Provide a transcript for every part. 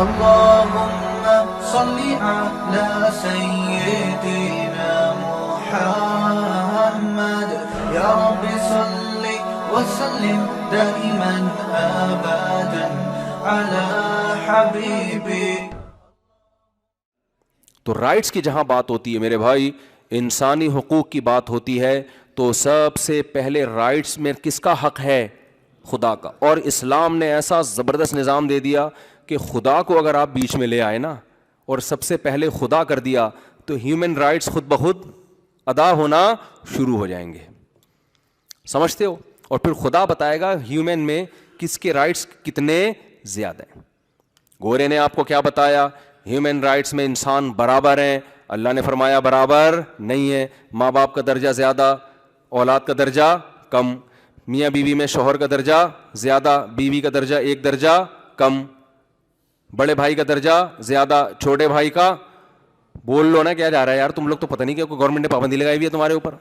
اللهم صل على سيدنا محمد يا رب صل وسلم دائما ابدا على حبيبي. تو رائٹس کی جہاں بات ہوتی ہے میرے بھائی, انسانی حقوق کی بات ہوتی ہے, تو سب سے پہلے رائٹس میں کس کا حق ہے؟ خدا کا. اور اسلام نے ایسا زبردست نظام دے دیا کہ خدا کو اگر آپ بیچ میں لے آئے نا اور سب سے پہلے خدا کر دیا تو ہیومن رائٹس خود بخود ادا ہونا شروع ہو جائیں گے. سمجھتے ہو؟ اور پھر خدا بتائے گا ہیومن میں کس کے رائٹس کتنے زیادہ ہیں. گورے نے آپ کو کیا بتایا؟ ہیومن رائٹس میں انسان برابر ہیں. اللہ نے فرمایا برابر نہیں ہے. ماں باپ کا درجہ زیادہ, اولاد کا درجہ کم. میاں بیوی میں شوہر کا درجہ زیادہ, بیوی کا درجہ ایک درجہ کم. بڑے بھائی کا درجہ زیادہ, چھوٹے بھائی کا. بول لو نا کیا جا رہا ہے یار, تم لوگ تو پتہ نہیں کہ گورنمنٹ نے پابندی لگائی ہوئی ہے تمہارے اوپر.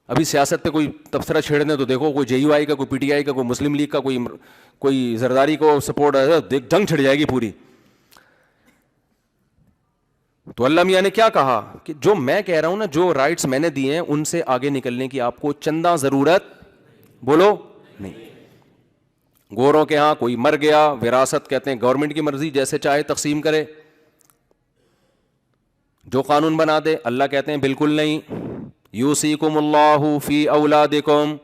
ابھی سیاست پہ کوئی تبصرہ چھیڑنے تو دیکھو, کوئی جے یو آئی کا, کوئی پی ٹی آئی کا, کوئی مسلم لیگ کا, کوئی زرداری کو سپورٹ ہے, دیکھ جنگ چھڑ جائے گی پوری. تو اللہ میاں نے کیا کہا کہ جو میں کہہ رہا ہوں نا, جو رائٹس میں نے دیے ہیں ان سے آگے نکلنے کی آپ کو چندہ ضرورت بولو نہیں. گوروں کے ہاں کوئی مر گیا, وراثت کہتے ہیں گورنمنٹ کی مرضی, جیسے چاہے تقسیم کرے, جو قانون بنا دے. اللہ کہتے ہیں بالکل نہیں. یوصیکم اللہ فی اولادکم,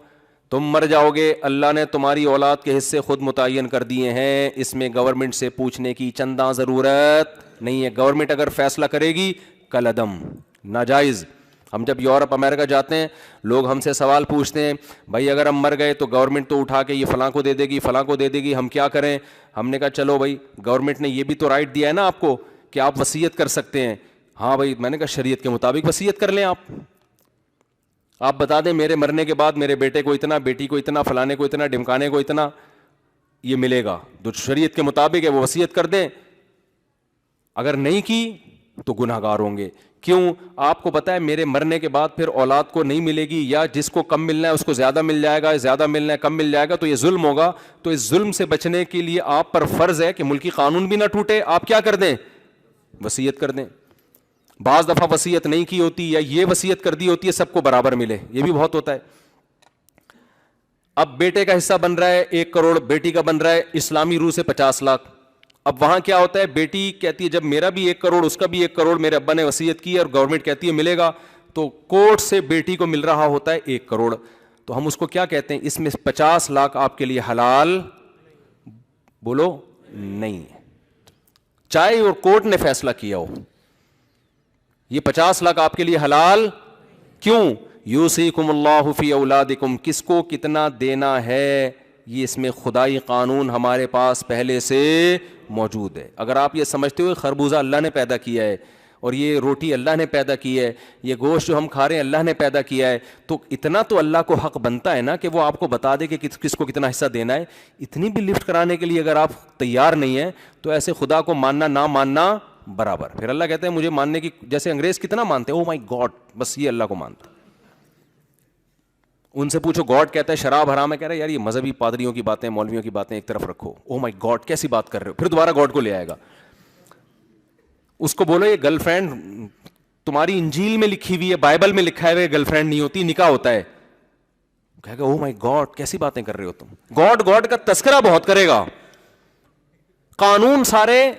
تم مر جاؤ گے, اللہ نے تمہاری اولاد کے حصے خود متعین کر دیے ہیں, اس میں گورنمنٹ سے پوچھنے کی چندہ ضرورت نہیں ہے. گورنمنٹ اگر فیصلہ کرے گی کالعدم, ناجائز. ہم جب یورپ امریکہ جاتے ہیں لوگ ہم سے سوال پوچھتے ہیں, بھائی اگر ہم مر گئے تو گورنمنٹ تو اٹھا کے یہ فلاں کو دے دے گی, فلاں کو دے دے گی, ہم کیا کریں؟ ہم نے کہا چلو بھائی گورنمنٹ نے یہ بھی تو رائٹ دیا ہے نا آپ کو کہ آپ وصیت کر سکتے ہیں. ہاں بھائی, میں نے کہا شریعت کے مطابق وصیت کر لیں. آپ بتا دیں میرے مرنے کے بعد میرے بیٹے کو اتنا, بیٹی کو اتنا, فلانے کو اتنا, ڈمکانے کو اتنا یہ ملے گا, جو شریعت کے مطابق ہے وہ وصیت کر دیں. اگر نہیں کی تو گناہ گار ہوں گے. کیوں؟ آپ کو پتا ہے میرے مرنے کے بعد پھر اولاد کو نہیں ملے گی, یا جس کو کم ملنا ہے اس کو زیادہ مل جائے گا, زیادہ ملنا ہے کم مل جائے گا, تو یہ ظلم ہوگا. تو اس ظلم سے بچنے کے لیے آپ پر فرض ہے کہ ملکی قانون بھی نہ ٹوٹے, آپ کیا کر دیں؟ وصیت کر دیں. بعض دفعہ وصیت نہیں کی ہوتی یا یہ وصیت کر دی ہوتی ہے سب کو برابر ملے, یہ بھی بہت ہوتا ہے. اب بیٹے کا حصہ بن رہا ہے 1 کروڑ, بیٹی کا بن رہا ہے اسلامی روح سے 50 لاکھ. اب وہاں کیا ہوتا ہے, بیٹی کہتی ہے جب میرا بھی 1 کروڑ, اس کا بھی 1 کروڑ, میرے ابا نے وصیت کی ہے اور گورنمنٹ کہتی ہے ملے گا, تو کورٹ سے بیٹی کو مل رہا ہوتا ہے 1 کروڑ. تو ہم اس کو کیا کہتے ہیں, اس میں 50 لاکھ آپ کے لیے حلال بولو نہیں ہے, چاہے اور کورٹ نے فیصلہ کیا ہو. یہ 50 لاکھ آپ کے لیے حلال کیوں؟ یوصیکم اللہ فی اولادکم, کس کو کتنا دینا ہے یہ اس میں خدائی قانون ہمارے پاس پہلے سے موجود ہے. اگر آپ یہ سمجھتے ہو خربوزہ اللہ نے پیدا کیا ہے اور یہ روٹی اللہ نے پیدا کی ہے, یہ گوشت جو ہم کھا رہے ہیں اللہ نے پیدا کیا ہے, تو اتنا تو اللہ کو حق بنتا ہے نا کہ وہ آپ کو بتا دے کہ کس کو کتنا حصہ دینا ہے. اتنی بھی لفٹ کرانے کے لیے اگر آپ تیار نہیں ہیں تو ایسے خدا کو ماننا نہ ماننا برابر. پھر اللہ کہتے ہیں مجھے ماننے کی, جیسے انگریز کتنا مانتے ہیں, او مائی گاڈ, بس یہ اللہ کو مانتا. ان سے پوچھو گاڈ کہتا ہے شراب حرام ہے, کہہ رہا ہے یار یہ مذہبی پادریوں کی باتیں, مولویوں کی باتیں ایک طرف رکھو. او مائی گاڈ کیسی بات کر رہے ہو, پھر دوبارہ گاڈ کو لے آئے گا. اس کو بولو یہ گرل فرینڈ تمہاری انجیل میں لکھی ہوئی ہے, بائبل میں لکھا ہے گرل فرینڈ نہیں ہوتی, نکاح ہوتا ہے. کہے گا او مائی گاڈ کیسی باتیں کر رہے ہو تم. گاڈ کا تذکرہ بہت کرے گا, قانون سارے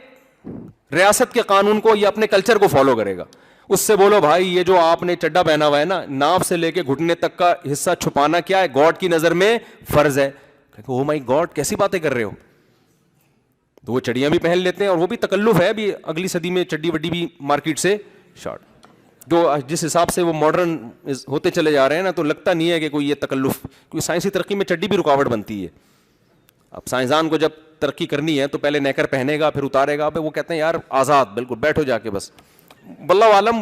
ریاست کے قانون کو یا اپنے کلچر کو فالو کرے گا. اس سے بولو بھائی یہ جو آپ نے چڈا پہنا ہوا ہے نا, ناف سے لے کے گھٹنے تک کا حصہ چھپانا کیا ہے, گاڈ کی نظر میں فرض ہے. او مائی گاڈ کیسی باتیں کر رہے ہو. تو وہ چڑیاں بھی پہن لیتے ہیں, اور وہ بھی تکلف ہے, بھی اگلی صدی میں چڈی وڈی بھی مارکیٹ سے شارٹ, جو جس حساب سے وہ ماڈرن ہوتے چلے جا رہے ہیں نا, تو لگتا نہیں ہے کہ کوئی یہ تکلف, کیونکہ سائنسی ترقی میں چڈی بھی رکاوٹ بنتی ہے. اب سائنسدان کو جب ترقی کرنی ہے تو پہلے نیکر پہنے گا پھر اتارے گا, پھر وہ کہتے ہیں یار آزاد بالکل بیٹھو جا کے بس. واللہ عالم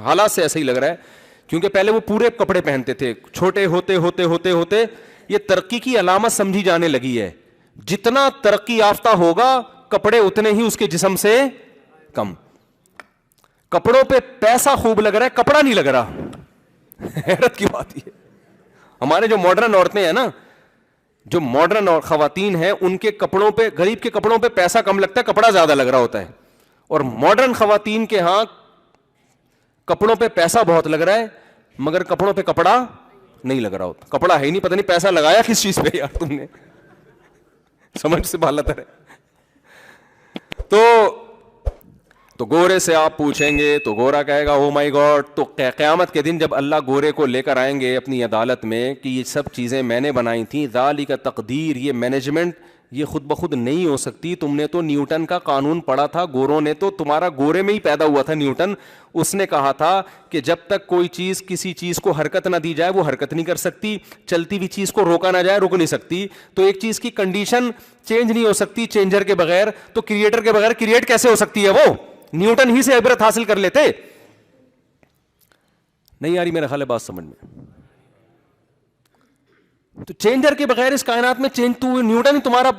حالات سے ایسا ہی لگ رہا ہے, کیونکہ پہلے وہ پورے کپڑے پہنتے تھے, چھوٹے ہوتے ہوتے ہوتے ہوتے یہ ترقی کی علامت سمجھی جانے لگی ہے. جتنا ترقی یافتہ ہوگا کپڑے اتنے ہی اس کے جسم سے کم. کپڑوں پہ پیسہ خوب لگ رہا ہے, کپڑا نہیں لگ رہا. حیرت کی بات یہ, ہمارے جو ماڈرن عورتیں ہیں نا, جو ماڈرن اور خواتین ہیں ان کے کپڑوں پہ, غریب کے کپڑوں پہ پیسہ کم لگتا ہے, کپڑا زیادہ لگ رہا ہوتا ہے, اور ماڈرن خواتین کے ہاں کپڑوں پہ پیسہ بہت لگ رہا ہے مگر کپڑوں پہ کپڑا نہیں لگ رہا ہوتا. کپڑا ہے ہی نہیں, پتہ نہیں پیسہ لگایا کس چیز پہ یار تم نے, سمجھ سے بالا تر ہے. تو گورے سے آپ پوچھیں گے تو گورا کہے گا او مائی گاڈ. تو قیامت کے دن جب اللہ گورے کو لے کر آئیں گے اپنی عدالت میں کہ یہ سب چیزیں میں نے بنائی تھیں, ذالک تقدیر, یہ مینجمنٹ یہ خود بخود نہیں ہو سکتی, تم نے تو نیوٹن کا قانون پڑھا تھا, گوروں نے تو, تمہارا گورے میں ہی پیدا ہوا تھا نیوٹن, اس نے کہا تھا کہ جب تک کوئی چیز کسی چیز کو حرکت نہ دی جائے وہ حرکت نہیں کر سکتی, چلتی ہوئی چیز کو روکا نہ جائے رک نہیں سکتی. تو ایک چیز کی کنڈیشن چینج نہیں ہو سکتی چینجر کے بغیر, تو کریٹر کے بغیر کریٹ کیسے ہو سکتی ہے؟ وہ نیوٹن ہی سے عبرت حاصل کر لیتے. نہیں آ رہی میرا خیال ہے بات سمجھ میں؟ تو چینجر کے بغیر اس کائنات میں چینج, تو نیوٹن ہی تمہارا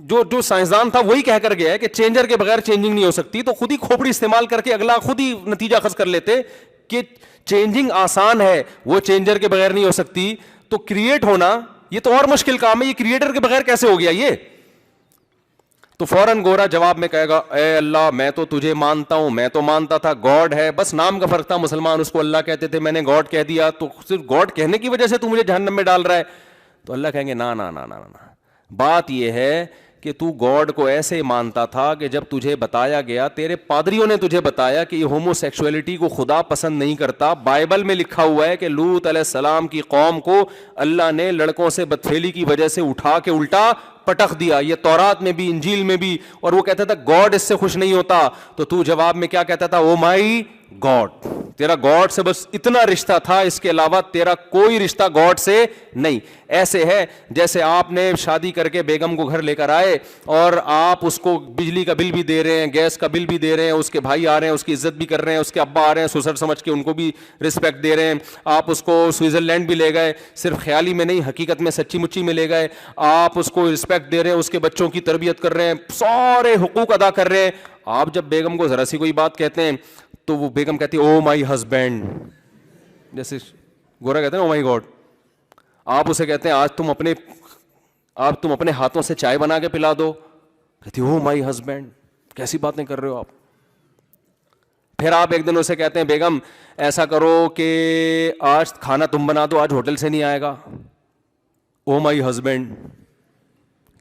جو سائنسدان تھا وہی کہہ کر گیا ہے کہ چینجر کے بغیر چینجنگ نہیں ہو سکتی. تو خود ہی کھوپڑی استعمال کر کے اگلا خود ہی نتیجہ اخذ کر لیتے کہ چینجنگ آسان ہے, وہ چینجر کے بغیر نہیں ہو سکتی. تو کریٹ ہونا یہ تو اور مشکل کام ہے, یہ کریٹر کے بغیر کیسے ہو گیا یہ؟ تو فوراً گورا جواب میں کہے گا اے اللہ میں تو تجھے مانتا ہوں, میں تو مانتا تھا گاڈ ہے, بس نام کا فرق تھا, مسلمان اس کو اللہ کہتے تھے, میں نے گاڈ کہہ دیا, تو صرف گاڈ کہنے کی وجہ سے تو مجھے جہنم میں ڈال رہا ہے. تو اللہ کہیں گے نا نا نا نا نا, بات یہ ہے کہ تو گاڈ کو ایسے مانتا تھا کہ جب تجھے بتایا گیا, تیرے پادریوں نے تجھے بتایا کہ یہ ہومو سیکسولیٹی کو خدا پسند نہیں کرتا. بائبل میں لکھا ہوا ہے کہ لوط علیہ السلام کی قوم کو اللہ نے لڑکوں سے بدفعلی کی وجہ سے اٹھا کے الٹا پٹخ دیا, یہ تورات میں بھی انجیل میں بھی, اور وہ کہتا تھا گاڈ اس سے خوش نہیں ہوتا. تو جواب میں کیا کہتا تھا؟ او مائی گاڈ, تیرا گاڈ سے بس اتنا رشتہ تھا, اس کے علاوہ تیرا کوئی رشتہ گاڈ سے نہیں. ایسے ہے جیسے آپ نے شادی کر کے بیگم کو گھر لے کر آئے اور آپ اس کو بجلی کا بل بھی دے رہے ہیں, گیس کا بل بھی دے رہے ہیں, اس کے بھائی آ رہے ہیں اس کی عزت بھی کر رہے ہیں, اس کے ابا آ رہے ہیں سسر سمجھ کے ان کو بھی رسپیکٹ دے رہے ہیں, آپ اس کو سوئٹزرلینڈ بھی لے گئے, صرف خیالی میں نہیں حقیقت میں سچی مچی میں لے گئے, آپ اس کو رسپیکٹ دے رہے ہیں, اس کے بچوں کی تربیت کر رہے ہیں, سارے حقوق ادا کر رہے ہیں. آپ جب بیگم کو ذرا سی کوئی بات کہتے ہیں تو وہ بیگم کہتی ہے او مائی ہسبینڈ, جیسے گورا کہتے ہیں او مائی گاڈ. آپ اسے کہتے ہیں آج تم اپنے ہاتھوں سے چائے بنا کے پلا دو, کہتی او مائی ہسبینڈ, کیسی باتیں کر رہے ہو آپ. پھر آپ ایک دن اسے کہتے ہیں بیگم ایسا کرو کہ آج کھانا تم بنا دو, آج ہوٹل سے نہیں آئے گا. او my husband,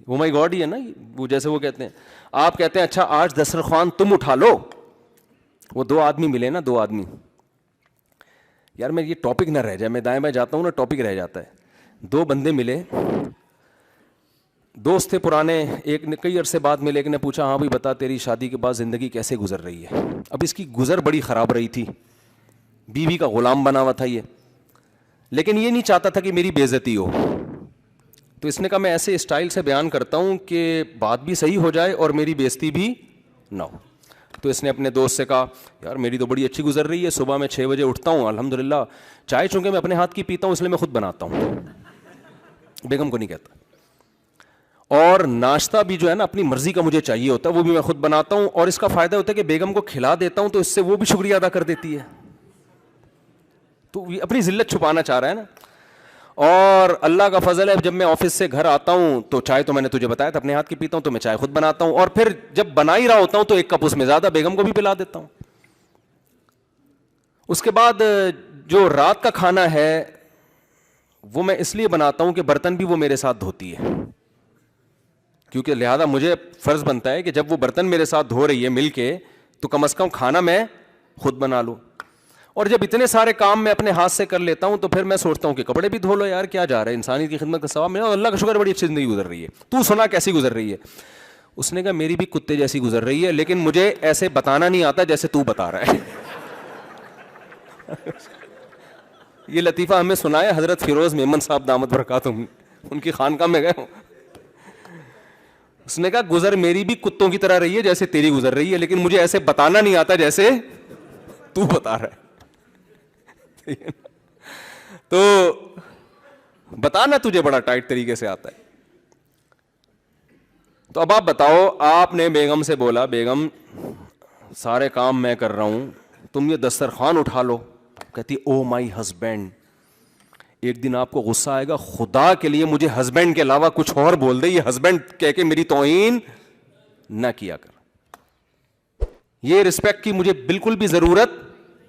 O my God ہی ہے نا وہ, جیسے وہ کہتے ہیں. آپ کہتے ہیں اچھا آج دسترخوان تم اٹھا لو. وہ دو آدمی ملے نا, دو آدمی, یار میں یہ ٹاپک نہ رہ جائے, میں دائیں بائیں جاتا ہوں نا ٹاپک رہ جاتا ہے. دو بندے ملے, دوست تھے پرانے, ایک نے کئی عرصے بعد ملے, ایک نے پوچھا ہاں بھائی بتا تیری شادی کے بعد زندگی کیسے گزر رہی ہے. اب اس کی گزر بڑی خراب رہی تھی, بیوی کا غلام بنا ہوا تھا یہ, لیکن یہ نہیں چاہتا تھا کہ میری بے عزتی ہو. تو اس نے کہا میں ایسے اسٹائل سے بیان کرتا ہوں کہ بات بھی صحیح ہو جائے اور میری بے عزتی بھی نہ ہو. تو اس نے اپنے دوست سے کہا یار میری تو بڑی اچھی گزر رہی ہے, صبح میں 6 بجے اٹھتا ہوں الحمدللہ, چائے چونکہ میں اپنے ہاتھ کی پیتا ہوں اس لیے میں خود بناتا ہوں, بیگم کو نہیں کہتا, اور ناشتہ بھی جو ہے نا اپنی مرضی کا مجھے چاہیے ہوتا ہے وہ بھی میں خود بناتا ہوں, اور اس کا فائدہ ہوتا ہے کہ بیگم کو کھلا دیتا ہوں تو اس سے وہ بھی شکریہ ادا کر دیتی ہے. تو اپنی ذلت چھپانا چاہ رہا ہے نا. اور اللہ کا فضل ہے جب میں آفس سے گھر آتا ہوں تو چائے تو میں نے تجھے بتایا تھا اپنے ہاتھ کی پیتا ہوں, تو میں چائے خود بناتا ہوں, اور پھر جب بنا ہی رہا ہوتا ہوں تو ایک کپ اس میں زیادہ بیگم کو بھی پلا دیتا ہوں. اس کے بعد جو رات کا کھانا ہے وہ میں اس لیے بناتا ہوں کہ برتن بھی وہ میرے ساتھ دھوتی ہے, کیونکہ لہذا مجھے فرض بنتا ہے کہ جب وہ برتن میرے ساتھ دھو رہی ہے مل کے تو کم از کم کھانا میں خود بنا لوں. اور جب اتنے سارے کام میں اپنے ہاتھ سے کر لیتا ہوں تو پھر میں سوچتا ہوں کہ کپڑے بھی دھو لو یار, کیا جا رہا ہے, انسانیت کی خدمت کا ثواب ملا, اللہ کا شکر بڑی اچھی زندگی گزر رہی ہے. تو سنا کیسی گزر رہی ہے؟ اس نے کہا میری بھی کتے جیسی گزر رہی ہے, لیکن مجھے ایسے بتانا نہیں آتا جیسے تو بتا رہا ہے. یہ لطیفہ ہمیں سنایا حضرت فیروز میمن صاحب دامت برکاتہم, ان کی خانقاہ میں گئے. اس نے کہا گزر میری بھی کتوں کی طرح رہی ہے جیسے تیری گزر رہی ہے, لیکن مجھے ایسے بتانا نہیں آتا جیسے تو بتا رہا ہے. تو بتانا تجھے بڑا ٹائٹ طریقے سے آتا ہے. تو اب آپ بتاؤ, آپ نے بیگم سے بولا بیگم سارے کام میں کر رہا ہوں, تم یہ دسترخوان اٹھا لو. کہتی او مائی ہسبینڈ, ایک دن آپ کو غصہ آئے گا, خدا کے لیے مجھے ہسبینڈ کے علاوہ کچھ اور بول دے, یہ ہسبینڈ کہہ کے میری توہین نہ کیا کر. یہ رسپیکٹ کی مجھے بالکل بھی ضرورت,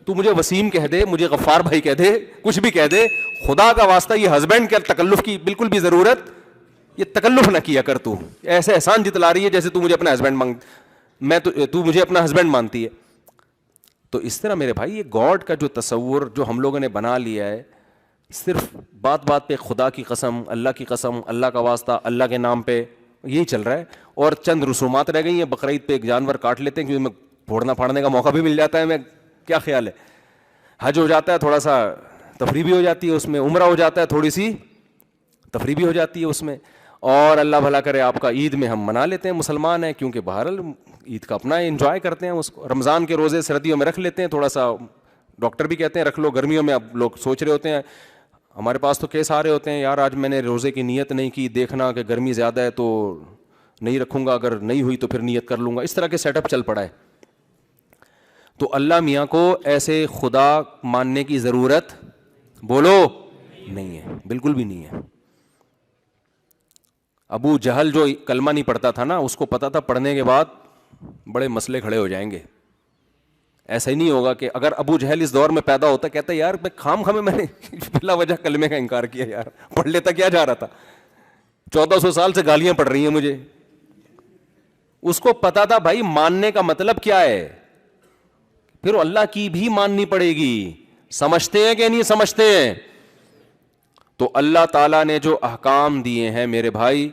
تو مجھے وسیم کہہ دے, مجھے غفار بھائی کہہ دے, کچھ بھی کہہ دے, خدا کا واسطہ یہ ہسبینڈ کے تکلف کی بالکل بھی ضرورت, یہ تکلف نہ کیا کر. تو ایسے احسان جتلا رہی ہے جیسے تو مجھے اپنا ہسبینڈ تو مجھے اپنا ہسبینڈ مانتی ہے. تو اس طرح میرے بھائی یہ گاڈ کا جو تصور جو ہم لوگوں نے بنا لیا ہے, صرف بات بات پہ خدا کی قسم, اللہ کی قسم, اللہ کا واسطہ, اللہ کے نام پہ, یہی چل رہا ہے. اور چند رسومات رہ گئی ہیں, بقرعید پہ ایک جانور کاٹ لیتے ہیں کیونکہ میں پھوڑنا پھاڑنے کا موقع بھی مل جاتا ہے. میں کیا خیال ہے, حج ہو جاتا ہے, تھوڑا سا تفریح بھی ہو جاتی ہے اس میں, عمرہ ہو جاتا ہے, تھوڑی سی تفریح بھی ہو جاتی ہے اس میں, اور اللہ بھلا کرے آپ کا عید میں ہم منا لیتے ہیں, مسلمان ہیں کیونکہ بہرحال عید کا اپنا انجوائے کرتے ہیں اس کو. رمضان کے روزے سردیوں میں رکھ لیتے ہیں, تھوڑا سا ڈاکٹر بھی کہتے ہیں رکھ لو, گرمیوں میں اب لوگ سوچ رہے ہوتے ہیں, ہمارے پاس تو کیس آ رہے ہوتے ہیں, یار آج میں نے روزے کی نیت نہیں کی, دیکھنا کہ گرمی زیادہ ہے تو نہیں رکھوں گا, اگر نہیں ہوئی تو پھر نیت کر لوں گا. اس طرح کے سیٹ اپ چل پڑا ہے. تو اللہ میاں کو ایسے خدا ماننے کی ضرورت بولو نہیں ہے, بالکل بھی نہیں ہے. ابو جہل جو کلمہ نہیں پڑھتا تھا نا, اس کو پتا تھا پڑھنے کے بعد بڑے مسئلے کھڑے ہو جائیں گے. ایسا ہی نہیں ہوگا کہ اگر ابو جہل اس دور میں پیدا ہوتا, کہتا یار میں خام خامے میں نے بلا وجہ کلمے کا انکار کیا, یار پڑھ لیتا, کیا جا رہا تھا, 1400 سال سے گالیاں پڑھ رہی ہیں مجھے. اس کو پتا تھا بھائی ماننے کا مطلب کیا ہے, پھر اللہ کی بھی ماننی پڑے گی. سمجھتے ہیں کہ نہیں سمجھتے ہیں؟ تو اللہ تعالیٰ نے جو احکام دیے ہیں میرے بھائی,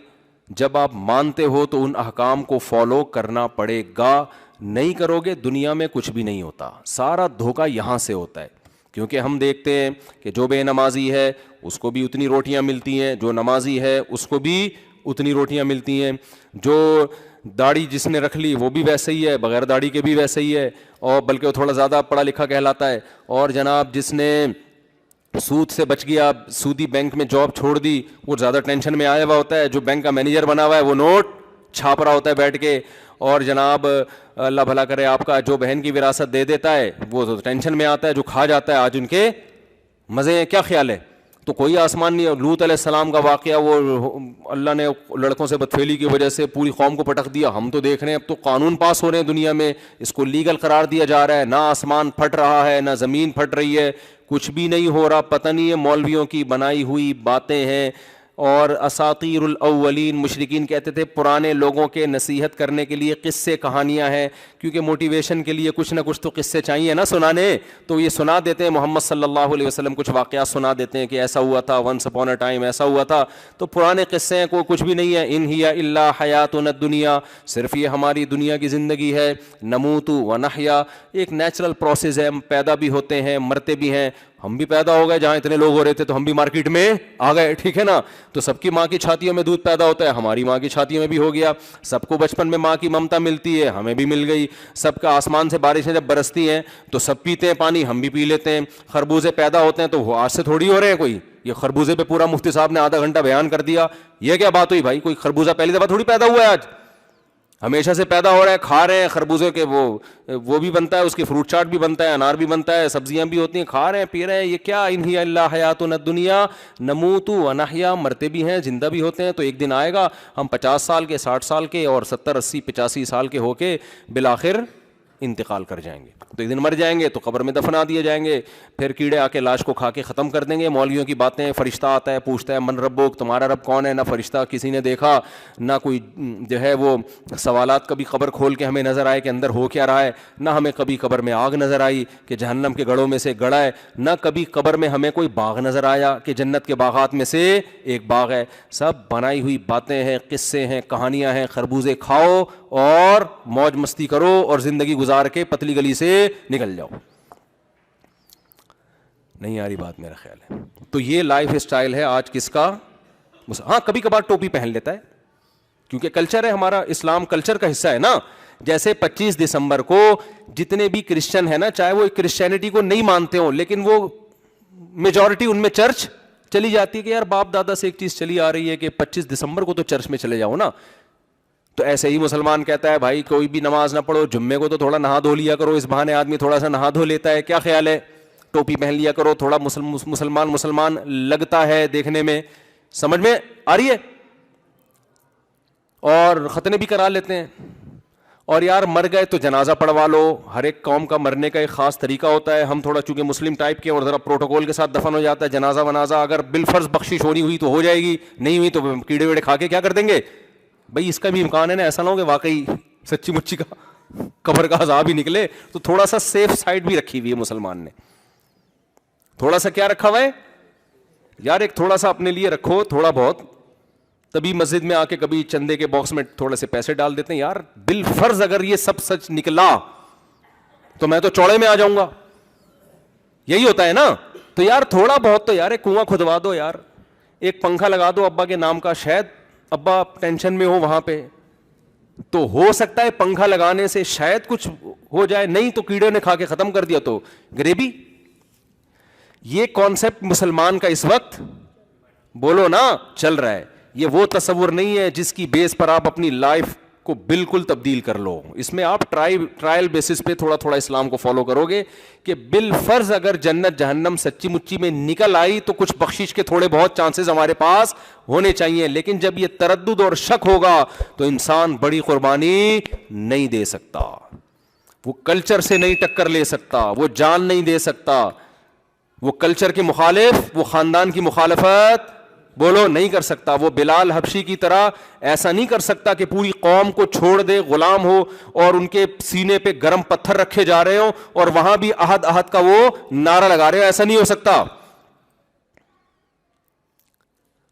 جب آپ مانتے ہو تو ان احکام کو فالو کرنا پڑے گا. نہیں کرو گے دنیا میں کچھ بھی نہیں ہوتا, سارا دھوکہ یہاں سے ہوتا ہے. کیونکہ ہم دیکھتے ہیں کہ جو بے نمازی ہے اس کو بھی اتنی روٹیاں ملتی ہیں, جو نمازی ہے اس کو بھی اتنی روٹیاں ملتی ہیں, جو داڑھی جس نے رکھ لی وہ بھی ویسے ہی ہے, بغیر داڑھی کے بھی ویسے ہی ہے, اور بلکہ وہ تھوڑا زیادہ پڑھا لکھا کہلاتا ہے. اور جناب جس نے سود سے بچ گیا, سودی بینک میں جاب چھوڑ دی, وہ زیادہ ٹینشن میں آیا ہوا ہوتا ہے. جو بینک کا مینیجر بنا ہوا ہے وہ نوٹ چھاپ رہا ہوتا ہے بیٹھ کے. اور جناب اللہ بھلا کرے آپ کا جو بہن کی وراثت دے دیتا ہے وہ تو ٹینشن میں آتا ہے, جو کھا جاتا ہے آج ان کے مزے ہیں. کیا خیال ہے؟ تو کوئی آسمان نہیں. لوط علیہ السلام کا واقعہ, وہ اللہ نے لڑکوں سے بدفعلی کی وجہ سے پوری قوم کو پٹک دیا. ہم تو دیکھ رہے ہیں اب تو قانون پاس ہو رہے ہیں دنیا میں, اس کو لیگل قرار دیا جا رہا ہے. نہ آسمان پھٹ رہا ہے نہ زمین پھٹ رہی ہے, کچھ بھی نہیں ہو رہا. پتہ نہیں ہے مولویوں کی بنائی ہوئی باتیں ہیں. اور اساطیر الاولین, مشرکین کہتے تھے پرانے لوگوں کے نصیحت کرنے کے لیے قصے کہانیاں ہیں, کیونکہ موٹیویشن کے لیے کچھ نہ کچھ تو قصے چاہیے نا سنانے. تو یہ سنا دیتے ہیں, محمد صلی اللہ علیہ وسلم کچھ واقعات سنا دیتے ہیں کہ ایسا ہوا تھا, ونس اپون اے ٹائم ایسا ہوا تھا. تو پرانے قصے ہیں, کوئی کچھ بھی نہیں ہے. ان ہی الا حیاتنا الدنیا, صرف یہ ہماری دنیا کی زندگی ہے. نموت و نحیا, ایک نیچرل پروسیس ہے, ہم پیدا بھی ہوتے ہیں مرتے بھی ہیں. ہم بھی پیدا ہو گئے, جہاں اتنے لوگ ہو رہے تھے تو ہم بھی مارکیٹ میں آ گئے, ٹھیک ہے نا. تو سب کی ماں کی چھاتیوں میں دودھ پیدا ہوتا ہے, ہماری ماں کی چھاتیوں میں بھی ہو گیا. سب کو بچپن میں ماں کی ممتا ملتی ہے, ہمیں بھی مل گئی. سب کا آسمان سے بارشیں جب برستی ہیں تو سب پیتے ہیں پانی, ہم بھی پی لیتے ہیں. خربوزے پیدا ہوتے ہیں تو وہ آج سے تھوڑی ہو رہے ہیں. کوئی یہ خربوزے پہ پورا مفتی صاحب نے آدھا گھنٹہ بیان کر دیا, یہ کیا بات ہوئی بھائی؟ کوئی خربوزہ پہلی دفعہ تھوڑی پیدا ہوا ہے, آج ہمیشہ سے پیدا ہو رہا ہے. کھا رہے ہیں خربوزے کے, وہ بھی بنتا ہے, اس کی فروٹ چاٹ بھی بنتا ہے, انار بھی بنتا ہے, سبزیاں بھی ہوتی ہیں, کھا رہے ہیں پی رہے ہیں. یہ کیا ان ہی الا حیاتنا الدنیا نموت و نحیا, مرتے بھی ہیں زندہ بھی ہوتے ہیں. تو ایک دن آئے گا ہم 50 سال کے, 60 سال کے اور 70 80 85 سال کے ہو کے بالآخر انتقال کر جائیں گے. تو ایک دن مر جائیں گے تو قبر میں دفنا دیے جائیں گے, پھر کیڑے آ کے لاش کو کھا کے ختم کر دیں گے. مولویوں کی باتیں, فرشتہ آتا ہے پوچھتا ہے من ربک, تمہارا رب کون ہے؟ نہ فرشتہ کسی نے دیکھا, نہ کوئی جو ہے وہ سوالات کبھی قبر کھول کے ہمیں نظر آئے کہ اندر ہو کیا رہا ہے, نہ ہمیں کبھی قبر میں آگ نظر آئی کہ جہنم کے گڑھوں میں سے گڑھا ہے, نہ کبھی قبر میں ہمیں کوئی باغ نظر آیا کہ جنت کے باغات میں سے ایک باغ ہے. سب بنائی ہوئی باتیں ہیں, قصے ہیں, کہانیاں ہیں. خربوزے کھاؤ اور موج مستی کرو اور زندگی گزار کے پتلی گلی سے نکل جاؤ. نہیں آ رہی بات میرا خیال ہے. تو یہ لائف اسٹائل ہے آج کس کا؟ ہاں کبھی کبھار ٹوپی پہن لیتا ہے کیونکہ کلچر ہے ہمارا, اسلام کلچر کا حصہ ہے نا. جیسے 25 دسمبر کو جتنے بھی کرسچن ہیں نا, چاہے وہ کرسچینٹی کو نہیں مانتے ہوں, لیکن وہ میجورٹی ان میں چرچ چلی جاتی ہے کہ یار باپ دادا سے ایک چیز چلی آ رہی ہے کہ 25 دسمبر کو تو چرچ میں چلے جاؤ نا. تو ایسے ہی مسلمان کہتا ہے بھائی کوئی بھی نماز نہ پڑھو, جمعے کو تو تھوڑا نہا دھو لیا کرو, اس بہانے آدمی تھوڑا سا نہا دھو لیتا ہے. کیا خیال ہے؟ ٹوپی پہن لیا کرو, تھوڑا مسلمان لگتا ہے دیکھنے میں, سمجھ میں آ رہی ہے, اور ختنے بھی کرا لیتے ہیں. اور یار مر گئے تو جنازہ پڑھوا لو, ہر ایک قوم کا مرنے کا ایک خاص طریقہ ہوتا ہے. ہم تھوڑا چونکہ مسلم ٹائپ کے اور ذرا پروٹوکول کے ساتھ دفن ہو جاتا ہے. جنازہ ونازہ اگر بالفرض بخشش ہونی ہوئی تو ہو جائے گی, نہیں ہوئی تو کیڑے ویڑے کھا کے کیا کر دیں گے بھائی. اس کا بھی امکان ہے نا, ایسا نہ ہو کہ واقعی سچی مچی کا قبر کا عذاب ہی نکلے. تو تھوڑا سا سیف سائڈ بھی رکھی ہوئی ہے مسلمان نے, تھوڑا سا کیا رکھا ہوا ہے یار, ایک تھوڑا سا اپنے لیے رکھو تھوڑا بہت. تبھی مسجد میں آ کے کبھی چندے کے باکس میں تھوڑے سے پیسے ڈال دیتے ہیں. یار بالفرض اگر یہ سب سچ نکلا تو میں تو چوڑے میں آ جاؤں گا, یہی ہوتا ہے نا. تو یار تھوڑا بہت تو یار ایک کنواں کھدوا دو یار, ایک پنکھا لگا دو ابا کے نام کا, شاید ابا ٹینشن میں ہو وہاں پہ, تو ہو سکتا ہے پنکھا لگانے سے شاید کچھ ہو جائے, نہیں تو کیڑے نے کھا کے ختم کر دیا تو گریبی. یہ کانسیپٹ مسلمان کا اس وقت بولو نا چل رہا ہے. یہ وہ تصور نہیں ہے جس کی بیس پر آپ اپنی لائف کو بالکل تبدیل کر لو. اس میں آپ ٹرائل بیسس پہ تھوڑا تھوڑا اسلام کو فالو کرو گے کہ بالفرض اگر جنت جہنم سچی مچی میں نکل آئی تو کچھ بخشش کے تھوڑے بہت چانسز ہمارے پاس ہونے چاہیے. لیکن جب یہ تردد اور شک ہوگا تو انسان بڑی قربانی نہیں دے سکتا, وہ کلچر سے نہیں ٹکر لے سکتا, وہ جان نہیں دے سکتا, وہ کلچر کے مخالف, وہ خاندان کی مخالفت بولو نہیں کر سکتا. وہ بلال حبشی کی طرح ایسا نہیں کر سکتا کہ پوری قوم کو چھوڑ دے, غلام ہو اور ان کے سینے پہ گرم پتھر رکھے جا رہے ہوں اور وہاں بھی احد احد کا وہ نعرہ لگا رہے ہو. ایسا نہیں ہو سکتا.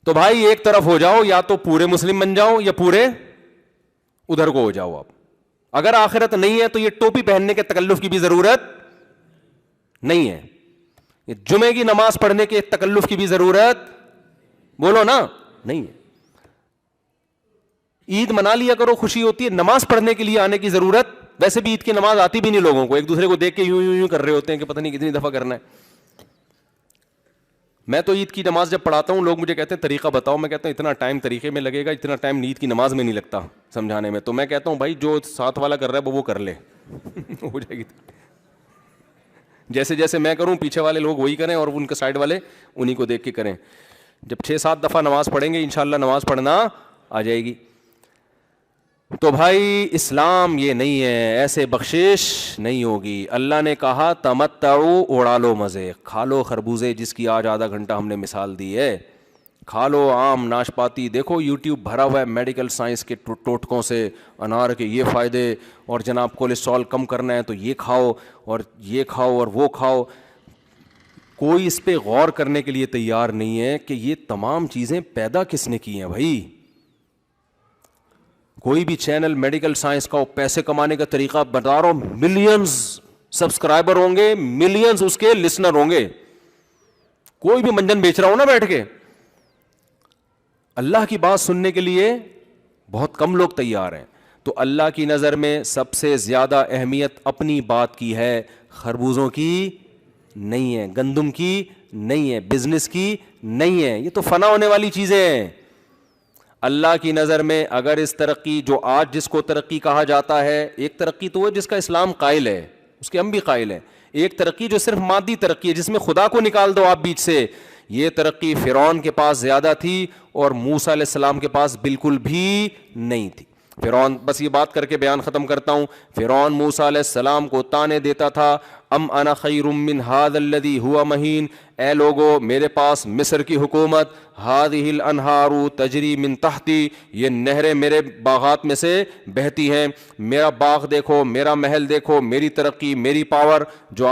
تو بھائی ایک طرف ہو جاؤ, یا تو پورے مسلم بن جاؤ یا پورے ادھر کو ہو جاؤ آپ. اگر آخرت نہیں ہے تو یہ ٹوپی پہننے کے تکلف کی بھی ضرورت نہیں ہے, یہ جمعے کی نماز پڑھنے کے تکلف کی بھی ضرورت بولو نا نہیں ہے. عید منا لیا کرو, خوشی ہوتی ہے, نماز پڑھنے کے لیے آنے کی ضرورت, ویسے بھی عید کی نماز آتی بھی نہیں لوگوں کو, ایک دوسرے کو دیکھ کے یوں یوں یوں کر رہے ہوتے ہیں کہ پتہ نہیں کتنی دفعہ کرنا ہے. میں تو عید کی نماز جب پڑھاتا ہوں لوگ مجھے کہتے ہیں طریقہ بتاؤ, میں کہتا ہوں اتنا ٹائم طریقے میں لگے گا اتنا ٹائم عید کی نماز میں نہیں لگتا سمجھانے میں. تو میں کہتا ہوں بھائی جو ساتھ والا کر رہا ہے وہ کر لے ہو جائے گی. جیسے جیسے میں کروں پیچھے والے لوگ وہی کریں اور ان کے سائڈ والے انہیں کو دیکھ کے کریں. جب 6-7 دفعہ نماز پڑھیں گے انشاءاللہ نماز پڑھنا آ جائے گی. تو بھائی اسلام یہ نہیں ہے, ایسے بخشش نہیں ہوگی. اللہ نے کہا تمتعو, اڑا لو مزے, کھا لو خربوزے جس کی آج آدھا گھنٹہ ہم نے مثال دی ہے, کھا لو آم ناشپاتی. دیکھو یوٹیوب بھرا ہوا ہے میڈیکل سائنس کے ٹوٹکوں سے, انار کے یہ فائدے, اور جناب کولیسٹرول کم کرنا ہے تو یہ کھاؤ اور یہ کھاؤ اور وہ کھاؤ. کوئی اس پہ غور کرنے کے لیے تیار نہیں ہے کہ یہ تمام چیزیں پیدا کس نے کی ہیں بھائی. کوئی بھی چینل میڈیکل سائنس کا پیسے کمانے کا طریقہ بتا رہا ہوں, ملینز سبسکرائبر ہوں گے, ملینز اس کے لسنر ہوں گے. کوئی بھی منجن بیچ رہا ہوں نا بیٹھ کے, اللہ کی بات سننے کے لیے بہت کم لوگ تیار ہیں. تو اللہ کی نظر میں سب سے زیادہ اہمیت اپنی بات کی ہے, خربوزوں کی نہیں ہے, گندم کی نہیں ہے, بزنس کی نہیں ہے. یہ تو فنا ہونے والی چیزیں ہیں. اللہ کی نظر میں اگر اس ترقی جو آج جس کو ترقی کہا جاتا ہے, ایک ترقی تو وہ جس کا اسلام قائل ہے, اس کے ہم بھی قائل ہیں. ایک ترقی جو صرف مادی ترقی ہے جس میں خدا کو نکال دو آپ بیچ سے, یہ ترقی فرعون کے پاس زیادہ تھی اور موسیٰ علیہ السلام کے پاس بالکل بھی نہیں تھی. فرعون, بس یہ بات کر کے بیان ختم کرتا ہوں, فرعون موسیٰ علیہ السلام کو تانے دیتا تھا, ام انا خیر من ھذا الذی ھوا مہین, اے لوگو میرے پاس مصر کی حکومت, ھذہ الانہار تجری من تحتی, یہ نہریں میرے باغات میں سے بہتی ہیں, میرا باغ دیکھو, میرا محل دیکھو, میری ترقی, میری پاور, جو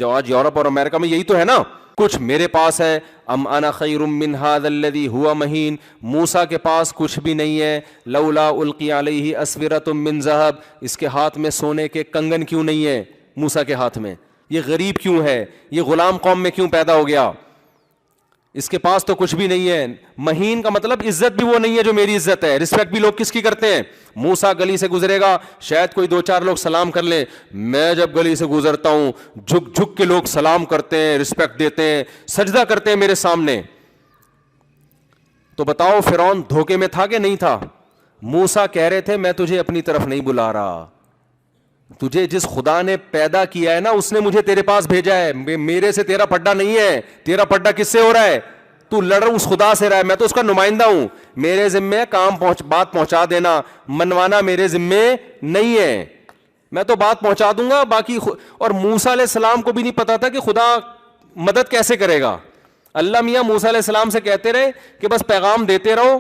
آج یورپ اور امریکہ میں یہی تو ہے نا, کچھ میرے پاس ہے. ام انا خیر من ھذا الذی ھوا مہین, موسیٰ کے پاس کچھ بھی نہیں ہے. لولا القی علیہ اسورۃ من ذہب, اس کے ہاتھ میں سونے کے کنگن کیوں نہیں ہے موسیٰ کے ہاتھ میں, یہ غریب کیوں ہے, یہ غلام قوم میں کیوں پیدا ہو گیا, اس کے پاس تو کچھ بھی نہیں ہے. مہین کا مطلب عزت بھی وہ نہیں ہے جو میری عزت ہے. رسپیکٹ بھی لوگ کس کی کرتے ہیں, موسیٰ گلی سے گزرے گا شاید کوئی 2-4 لوگ سلام کر لیں, میں جب گلی سے گزرتا ہوں جھک جھک کے لوگ سلام کرتے ہیں, رسپیکٹ دیتے ہیں, سجدہ کرتے ہیں میرے سامنے. تو بتاؤ فرعون دھوکے میں تھا کہ نہیں تھا؟ موسیٰ کہہ رہے تھے میں تجھے اپنی طرف نہیں بلا رہا, تجھے جس خدا نے پیدا کیا ہے نا اس نے مجھے تیرے پاس بھیجا ہے. میرے سے تیرا پڈا نہیں ہے. تیرا پڈا کس سے ہو رہا ہے؟ تو لڑ اس خدا سے رہا ہے, میں تو اس کا نمائندہ ہوں. میرے ذمے بات پہنچا دینا, منوانا میرے ذمے نہیں ہے. میں تو بات پہنچا دوں گا باقی. اور موسیٰ علیہ السلام کو بھی نہیں پتا تھا کہ خدا مدد کیسے کرے گا. اللہ میاں موسیٰ علیہ السلام سے کہتے رہے کہ بس پیغام دیتے رہو,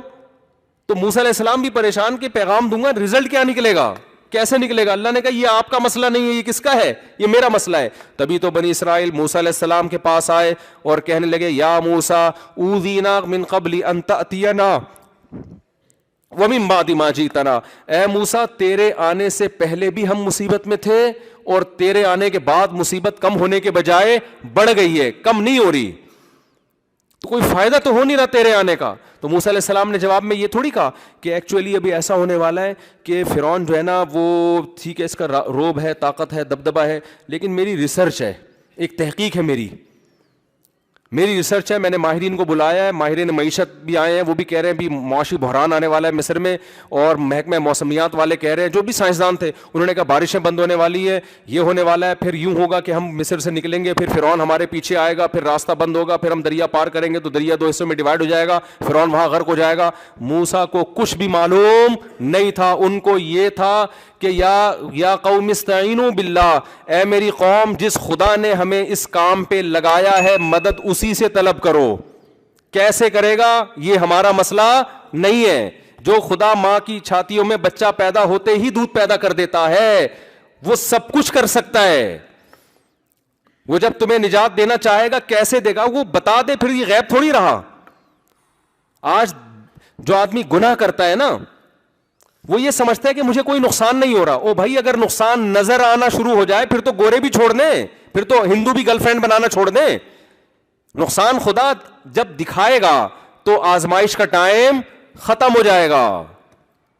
تو موسیٰ علیہ السلام بھی پریشان کہ پیغام دوں گا رزلٹ کیا نکلے گا, کیسے نکلے گا. اللہ نے کہا یہ آپ کا مسئلہ نہیں ہے, یہ کس کا ہے, یہ میرا مسئلہ ہے. تبھی تو بنی اسرائیل موسیٰ علیہ السلام کے پاس آئے اور کہنے لگے یا موسیٰ اوذینا من قبل ان تأتینا ومن بعد ما جئتنا, اے موسیٰ تیرے آنے سے پہلے بھی ہم مصیبت میں تھے اور تیرے آنے کے بعد مصیبت کم ہونے کے بجائے بڑھ گئی ہے, کم نہیں ہو رہی. تو کوئی فائدہ تو ہو نہیں رہا تیرے آنے کا. تو موسیٰ علیہ السلام نے جواب میں یہ تھوڑی کہا کہ ایکچولی ابھی ایسا ہونے والا ہے کہ فرعون جو ہے نا وہ ٹھیک ہے, اس کا روب ہے, طاقت ہے, دبدبہ ہے, لیکن میری ریسرچ ہے, ایک تحقیق ہے میری ریسرچ ہے. میں نے ماہرین کو بلایا ہے, ماہرین معیشت بھی آئے ہیں, وہ بھی کہہ رہے ہیں بھی معاشی بحران آنے والا ہے مصر میں, اور محکمہ موسمیات والے کہہ رہے ہیں, جو بھی سائنسدان تھے انہوں نے کہا بارشیں بند ہونے والی ہے, یہ ہونے والا ہے, پھر یوں ہوگا کہ ہم مصر سے نکلیں گے, پھر فرعون ہمارے پیچھے آئے گا, پھر راستہ بند ہوگا, پھر ہم دریا پار کریں گے تو دریا دو حصوں میں ڈیوائڈ ہو جائے گا, فرعون وہاں غرق ہو جائے گا. موسیٰ کو کچھ بھی معلوم نہیں تھا, ان کو یہ تھا کہ یا قوم استعینوا باللہ, اے میری قوم جس خدا نے ہمیں اس کام پہ لگایا ہے مدد اسی سے طلب کرو. کیسے کرے گا یہ ہمارا مسئلہ نہیں ہے. جو خدا ماں کی چھاتیوں میں بچہ پیدا ہوتے ہی دودھ پیدا کر دیتا ہے وہ سب کچھ کر سکتا ہے. وہ جب تمہیں نجات دینا چاہے گا کیسے دے گا وہ بتا دے, پھر یہ غیب تھوڑی رہا. آج جو آدمی گناہ کرتا ہے نا وہ یہ سمجھتا ہے کہ مجھے کوئی نقصان نہیں ہو رہا. او بھائی اگر نقصان نظر آنا شروع ہو جائے پھر تو گورے بھی چھوڑ دیں, پھر تو ہندو بھی گرل فرینڈ بنانا چھوڑ دیں. نقصان خدا جب دکھائے گا تو آزمائش کا ٹائم ختم ہو جائے گا.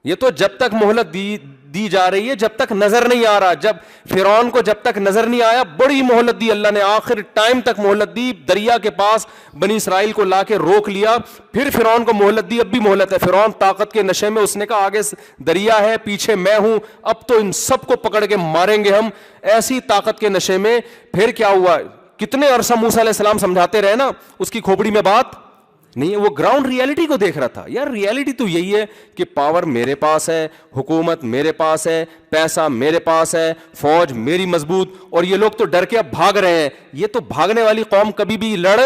یہ تو جب تک مہلت دی جا رہی ہے جب تک نظر نہیں آ رہا. جب فرعون کو جب تک نظر نہیں آیا بڑی مہلت دی اللہ نے, آخر ٹائم تک مہلت دی, دریا کے پاس بنی اسرائیل کو لا کے روک لیا, پھر فرعون کو مہلت دی, اب بھی مہلت ہے. فرعون طاقت کے نشے میں, اس نے کہا آگے دریا ہے پیچھے میں ہوں, اب تو ان سب کو پکڑ کے ماریں گے ہم, ایسی طاقت کے نشے میں. پھر کیا ہوا, کتنے عرصہ موسیٰ علیہ السلام سمجھاتے رہے نا, اس کی کھوپڑی میں بات نہیں ہے. وہ گراؤنڈ ریالٹی کو دیکھ رہا تھا. یار ریالٹی تو یہی ہے کہ پاور میرے پاس ہے, حکومت میرے پاس ہے, پیسہ میرے پاس ہے, فوج میری مضبوط, اور یہ لوگ تو ڈر کے اب بھاگ رہے ہیں. یہ تو بھاگنے والی قوم کبھی بھی لڑ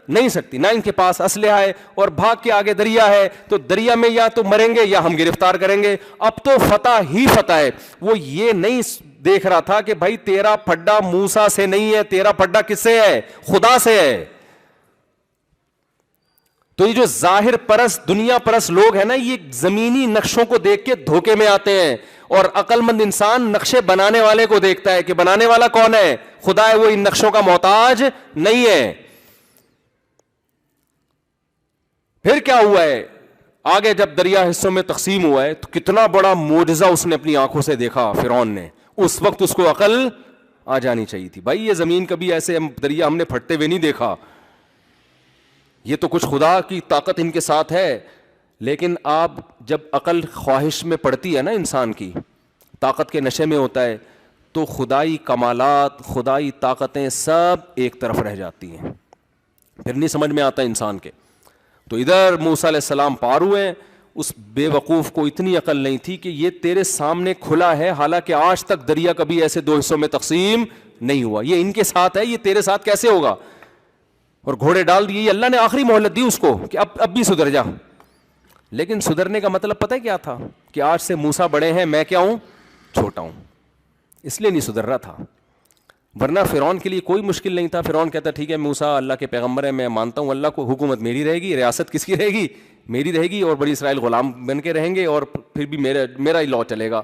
نہیں سکتی, نہ ان کے پاس اسلحہ ہے, اور بھاگ کے آگے دریا ہے, تو دریا میں یا تو مریں گے یا ہم گرفتار کریں گے. اب تو فتح ہی فتح ہے. وہ یہ نہیں دیکھ رہا تھا کہ بھائی تیرا پھڈا موسیٰ سے نہیں ہے, تیرا پھڈا کس سے ہے, خدا سے ہے. تو یہ جو ظاہر پرست دنیا پرست لوگ ہیں نا, یہ زمینی نقشوں کو دیکھ کے دھوکے میں آتے ہیں, اور عقل مند انسان نقشے بنانے والے کو دیکھتا ہے کہ بنانے والا کون ہے, خدا ہے, وہ ان نقشوں کا محتاج نہیں ہے. پھر کیا ہوا ہے آگے, جب دریا حصوں میں تقسیم ہوا ہے تو کتنا بڑا معجزہ اس نے اپنی آنکھوں سے دیکھا فرعون نے. اس وقت اس کو عقل آ جانی چاہیے تھی. بھائی یہ زمین کبھی ایسے دریا ہم نے پھٹتے ہوئے نہیں دیکھا, یہ تو کچھ خدا کی طاقت ان کے ساتھ ہے. لیکن آپ جب عقل خواہش میں پڑتی ہے نا, انسان کی طاقت کے نشے میں ہوتا ہے, تو خدائی کمالات, خدائی طاقتیں سب ایک طرف رہ جاتی ہیں, پھر نہیں سمجھ میں آتا انسان کے. تو ادھر موسیٰ علیہ السلام پار ہوئے, اس بے وقوف کو اتنی عقل نہیں تھی کہ یہ تیرے سامنے کھلا ہے, حالانکہ آج تک دریا کبھی ایسے دو حصوں میں تقسیم نہیں ہوا. یہ ان کے ساتھ ہے, یہ تیرے ساتھ کیسے ہوگا, اور گھوڑے ڈال دیے. اللہ نے آخری مہلت دی اس کو کہ اب بھی سدھر جا. لیکن سدھرنے کا مطلب پتہ کیا تھا, کہ آج سے موسیٰ بڑے ہیں, میں کیا ہوں, چھوٹا ہوں, اس لیے نہیں سدھر رہا تھا. ورنہ فرعون کے لیے کوئی مشکل نہیں تھا. فرعون کہتا ٹھیک ہے موسیٰ اللہ کے پیغمبر ہے, میں مانتا ہوں اللہ کو, حکومت میری رہے گی, ریاست کس کی رہے گی, میری رہے گی, اور بنی اسرائیل غلام بن کے رہیں گے, اور پھر بھی میرا ہی لا چلے گا.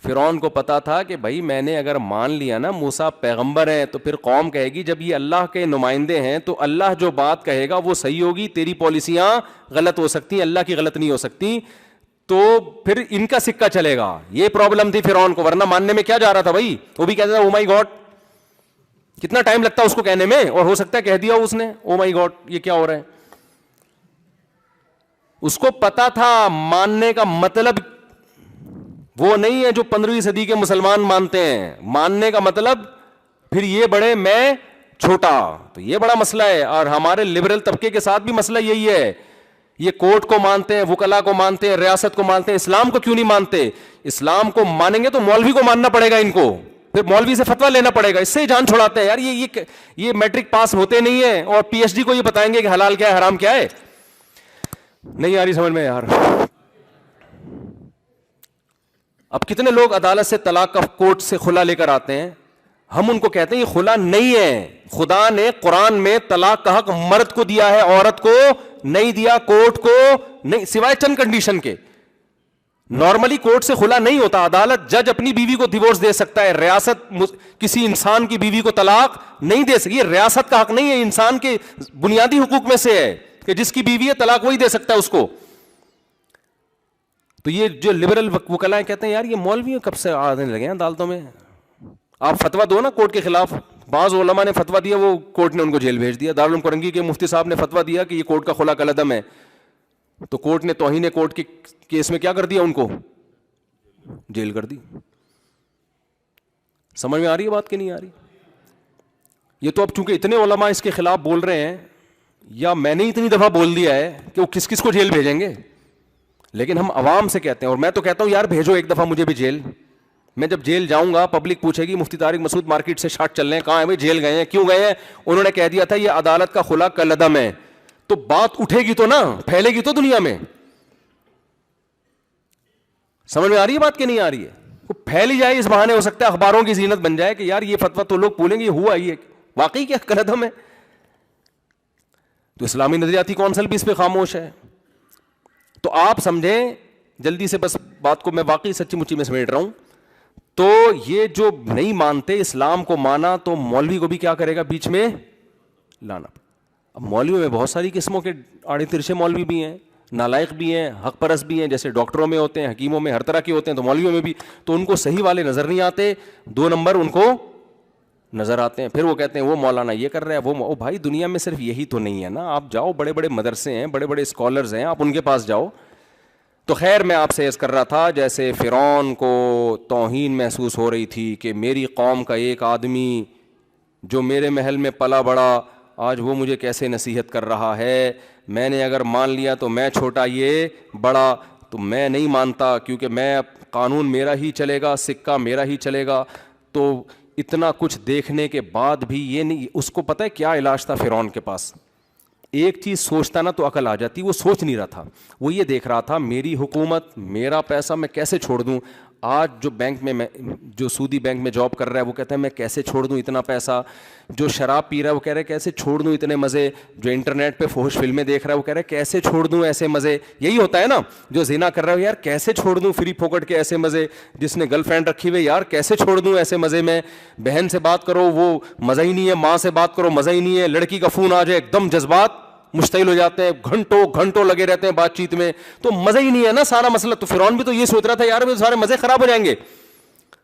فرعون کو پتا تھا کہ بھائی میں نے اگر مان لیا نا موسیٰ پیغمبر ہیں, تو پھر قوم کہے گی جب یہ اللہ کے نمائندے ہیں تو اللہ جو بات کہے گا وہ صحیح ہوگی, تیری پالیسیاں غلط ہو سکتی ہیں, اللہ کی غلط نہیں ہو سکتی, تو پھر ان کا سکہ چلے گا. یہ پرابلم تھی فرعون کو, ورنہ ماننے میں کیا جا رہا تھا بھائی. وہ بھی کہتا تھا او مائی گاڈ, کتنا ٹائم لگتا ہے اس کو کہنے میں, اور ہو سکتا ہے کہہ دیا اس نے او مائی گاڈ یہ کیا ہو رہا ہے. اس کو پتا تھا ماننے کا مطلب وہ نہیں ہے جو 15ویں صدی کے مسلمان مانتے ہیں. ماننے کا مطلب پھر یہ بڑے میں چھوٹا, تو یہ بڑا مسئلہ ہے. اور ہمارے لبرل طبقے کے ساتھ بھی مسئلہ یہی ہے, یہ کورٹ کو مانتے ہیں, وکلا کو مانتے ہیں, ریاست کو مانتے ہیں, اسلام کو کیوں نہیں مانتے؟ اسلام کو مانیں گے تو مولوی کو ماننا پڑے گا ان کو, پھر مولوی سے فتویٰ لینا پڑے گا, اس سے جان چھڑاتے ہیں. یار یہ میٹرک پاس ہوتے نہیں ہیں اور پی ایچ ڈی کو یہ بتائیں گے کہ حلال کیا ہے حرام کیا ہے. نہیں آ رہی سمجھ میں یار. اب کتنے لوگ عدالت سے طلاق کا کورٹ سے خلا لے کر آتے ہیں, ہم ان کو کہتے ہیں یہ خلا نہیں ہے, خدا نے قرآن میں طلاق کا حق مرد کو دیا ہے, عورت کو نہیں دیا, کورٹ کو نہیں, سوائے چند کنڈیشن کے. نارملی کورٹ سے خلا نہیں ہوتا. عدالت جج اپنی بیوی کو ڈیورس دے سکتا ہے, ریاست کسی انسان کی بیوی کو طلاق نہیں دے سکتی. یہ ریاست کا حق نہیں ہے, انسان کے بنیادی حقوق میں سے ہے کہ جس کی بیوی ہے طلاق وہی دے سکتا ہے اس کو. تو یہ جو لبرل وکلائیں کہتے ہیں یار یہ مولوی کب سے آنے لگے ہیں عدالتوں میں, آپ فتویٰ دو نا کورٹ کے خلاف. بعض علماء نے فتویٰ دیا, وہ کورٹ نے ان کو جیل بھیج دیا. دارالعلوم کرنگی کے مفتی صاحب نے فتویٰ دیا کہ یہ کورٹ کا خلا کالعدم ہے, تو کورٹ نے توہین کورٹ کے کیس میں کیا کر دیا, ان کو جیل کر دی. سمجھ میں آ رہی ہے بات کہ نہیں آ رہی؟ یہ تو اب چونکہ اتنے علماء اس کے خلاف بول رہے ہیں, یا میں نے اتنی دفعہ بول دیا ہے کہ وہ کس کس کو جیل بھیجیں گے, لیکن ہم عوام سے کہتے ہیں, اور میں تو کہتا ہوں یار بھیجو ایک دفعہ مجھے بھی جیل. میں جب جیل جاؤں گا پبلک پوچھے گی مفتی طارق مسعود مارکیٹ سے شارٹ چل رہے ہیں, کہاں ہیں بھائی, جیل گئے ہیں, کیوں گئے ہیں؟ انہوں نے کہہ دیا تھا یہ عدالت کا خلا کالعدم ہے. تو بات اٹھے گی تو نا, پھیلے گی تو دنیا میں. سمجھ میں آ رہی ہے بات کہ نہیں آ رہی ہے؟ وہ پھیل ہی جائے, اس بہانے ہو سکتا ہے اخباروں کی زینت بن جائے کہ یار یہ فتویٰ, تو لوگ بولیں گے یہ ہوا ہی ہے, واقعی کیا کالعدم ہے. تو اسلامی نظریاتی کونسل بھی اس پہ خاموش ہے. تو آپ سمجھیں جلدی سے, بس بات کو میں واقعی سچی مچی میں سمیٹ رہا ہوں. تو یہ جو نہیں مانتے اسلام کو مانا, تو مولوی کو بھی کیا کرے گا بیچ میں لانا. اب مولوی میں بہت ساری قسموں کے آڑے ترچے مولوی بھی ہیں, نالائق بھی ہیں, حق پرست بھی ہیں, جیسے ڈاکٹروں میں ہوتے ہیں, حکیموں میں, ہر طرح کے ہوتے ہیں, تو مولویوں میں بھی. تو ان کو صحیح والے نظر نہیں آتے, 2 نمبر ان کو نظر آتے ہیں. پھر وہ کہتے ہیں وہ مولانا یہ کر رہا ہے, وہ بھائی دنیا میں صرف یہی تو نہیں ہے نا, آپ جاؤ بڑے بڑے مدرسے ہیں, بڑے بڑے اسکالرز ہیں, آپ ان کے پاس جاؤ. تو خیر میں آپ سے عرض کر رہا تھا, جیسے فرعون کو توہین محسوس ہو رہی تھی کہ میری قوم کا ایک آدمی جو میرے محل میں پلا بڑا, آج وہ مجھے کیسے نصیحت کر رہا ہے, میں نے اگر مان لیا تو میں چھوٹا یہ بڑا. تو میں نہیں مانتا, کیونکہ میں قانون میرا ہی چلے گا, سکہ میرا ہی چلے گا. تو اتنا کچھ دیکھنے کے بعد بھی یہ نہیں, اس کو پتہ ہے کیا علاج تھا فرعون کے پاس؟ ایک چیز سوچتا نا تو عقل آ جاتی, وہ سوچ نہیں رہا تھا, وہ یہ دیکھ رہا تھا میری حکومت, میرا پیسہ میں کیسے چھوڑ دوں. آج جو بینک میں جو سودی بینک میں جاب کر رہا ہے وہ کہتا ہے میں کیسے چھوڑ دوں اتنا پیسہ. جو شراب پی رہا ہے وہ کہہ رہا ہے کیسے چھوڑ دوں اتنے مزے. جو انٹرنیٹ پہ فحش فلمیں دیکھ رہا ہے وہ کہہ رہا ہے کیسے چھوڑ دوں ایسے مزے. یہی ہوتا ہے نا, جو زنا کر رہا ہے یار کیسے چھوڑ دوں فری پھوکٹ کے ایسے مزے. جس نے گرل فرینڈ رکھی ہوئی یار کیسے چھوڑ دوں ایسے مزے میں. بہن سے بات کرو وہ مزہ ہی نہیں ہے, ماں سے بات کرو مزہ ہی نہیں ہے, لڑکی کا فون آ جائے ایک دم جذبات مشتعل ہو جاتے ہیں, گھنٹوں گھنٹوں لگے رہتے ہیں بات چیت میں, تو مزہ ہی نہیں ہے نا سارا مسئلہ. تو فرعون بھی تو یہ سوچ رہا تھا یار سارے مزے خراب ہو جائیں گے,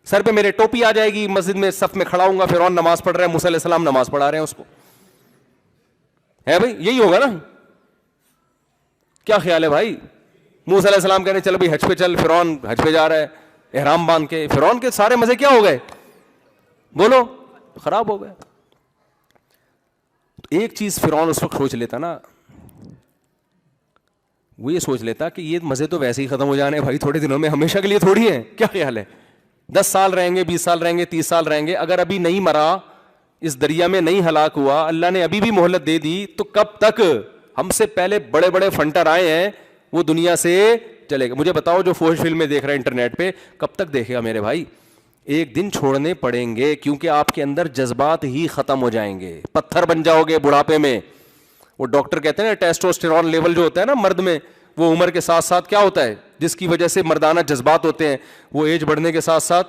سر پہ میرے ٹوپی آ جائے گی, مسجد میں صف میں کھڑا ہوں گا, فرعون نماز پڑھ رہا ہے, موسیٰ علیہ السلام نماز پڑھا رہے ہیں اس کو, ہے بھائی یہی ہوگا نا. کیا خیال ہے بھائی؟ موسیٰ علیہ السلام کہہ رہے چل بھائی حج پہ چل, فرعون حج پہ جا رہا ہے احرام باندھ کے, فرعون کے سارے مزے کیا ہو گئے بولو, خراب ہو گئے. ایک چیز فرعون اس وقت سوچ لیتا نا, وہ یہ سوچ لیتا کہ یہ مزے تو ویسے ہی ختم ہو جانے بھائی, تھوڑے دنوں میں, ہمیشہ کے لیے تھوڑی ہیں. کیا خیال ہے 10 سال رہیں گے, 20 سال رہیں گے, 30 سال رہیں گے, اگر ابھی نہیں مرا, اس دریا میں نہیں ہلاک ہوا, اللہ نے ابھی بھی مہلت دے دی, تو کب تک؟ ہم سے پہلے بڑے بڑے فنٹر آئے ہیں, وہ دنیا سے چلے گئے. مجھے بتاؤ جو فوج فلمیں دیکھ رہے ہیں انٹرنیٹ پہ, کب تک دیکھے گا میرے بھائی؟ ایک دن چھوڑنے پڑیں گے, کیونکہ آپ کے اندر جذبات ہی ختم ہو جائیں گے, پتھر بن جاؤ گے بڑھاپے میں. وہ ڈاکٹر کہتے ہیں نا ٹیسٹوسٹیرون لیول جو ہوتا ہے نا مرد میں, وہ عمر کے ساتھ ساتھ کیا ہوتا ہے, جس کی وجہ سے مردانہ جذبات ہوتے ہیں, وہ ایج بڑھنے کے ساتھ ساتھ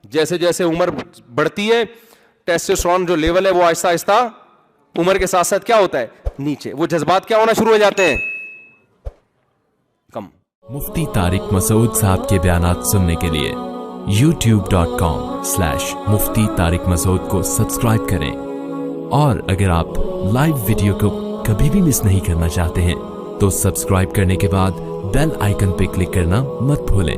جیسے جیسے عمر بڑھتی ہے, ٹیسٹوسٹیرون جو لیول ہے وہ آہستہ آہستہ عمر کے ساتھ ساتھ کیا ہوتا ہے نیچے, وہ جذبات کیا ہونا شروع ہو جاتے ہیں کم. مفتی طارق مسعود صاحب کے بیانات سننے کے لیے youtube.com/مفتی طارق مسعود کو سبسکرائب کریں, اور اگر آپ لائیو ویڈیو کو کبھی بھی مس نہیں کرنا چاہتے ہیں تو سبسکرائب کرنے کے بعد بیل آئیکن پہ کلک کرنا مت بھولیں.